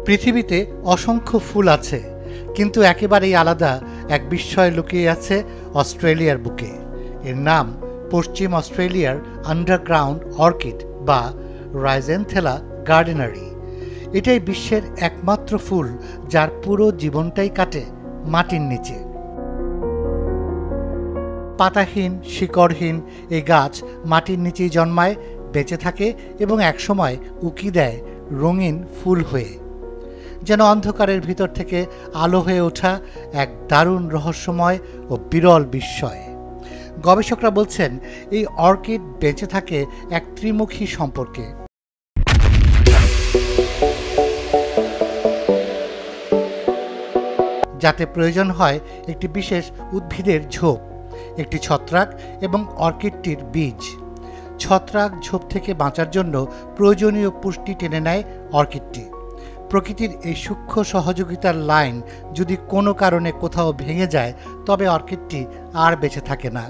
পৃথিবীতে অসংখ্য ফুল আছে, কিন্তু একেবারেই আলাদা এক বিস্ময় লুকিয়ে আছে অস্ট্রেলিয়ার বুকে। এর নাম পশ্চিম অস্ট্রেলিয়ার আন্ডারগ্রাউন্ড অর্কিড বা রাইজেনথেলা গার্ডেনারি। এটাই বিশ্বের একমাত্র ফুল যার পুরো জীবনটাই কাটে মাটির নিচে। পাতাহীন, শিকড়হীন এই গাছ মাটির নিচেই জন্মায়, বেঁচে থাকে এবং একসময় উকি দেয় রঙিন ফুল হয়ে। যেন অন্ধকারের ভিতর থেকে আলো হয়ে ওঠা এক দারুণ রহস্যময় ও বিরল বিস্ময়। গবেষকরা বলছেন এই অর্কিড বেঁচে থাকে এক ত্রিমুখী সম্পর্কে। যাতে প্রয়োজন হয় একটি বিশেষ উদ্ভিদের ঝোপ, একটি ছত্রাক এবং অর্কিডটির বীজ। ছত্রাক ঝোপ থেকে বাঁচার জন্য প্রয়োজনীয় পুষ্টি টেনে নেয় অর্কিডটি। প্রকৃতির এই সূক্ষ্ম সহযোগিতার লাইন যদি কোনো কারণে কোথাও ভেঙে যায়, তবে অর্কিডটি আর বেঁচে থাকে না।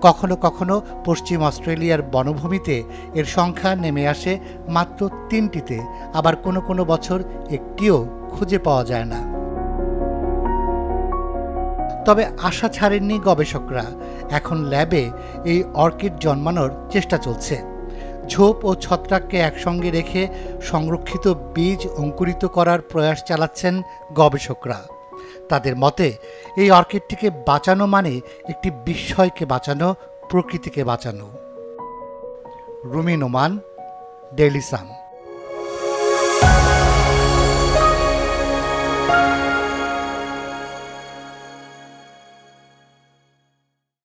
কখনো কখনো পশ্চিম অস্ট্রেলিয়ার বনভূমিতে এর সংখ্যা নেমে আসে মাত্র 3টিতে, আবার কোনো কোনো বছর একটিও খুঁজে পাওয়া যায় না। তবে আশা ছাড়েননি গবেষকরা। এখন ল্যাবে এই অর্কিড জন্মানোর চেষ্টা চলছে। ঝোপ ও ছত্রাককে একসঙ্গে রেখে সংরক্ষিত বীজ অঙ্কুরিত করার প্রয়াস চালাচ্ছেন গবেষকরা। তাদের মতে এই অর্কিডটিকে বাঁচানো মানে একটি বিস্ময়কে বাঁচানো, প্রকৃতিকে বাঁচানো। Rumi Noman, Daily Sun.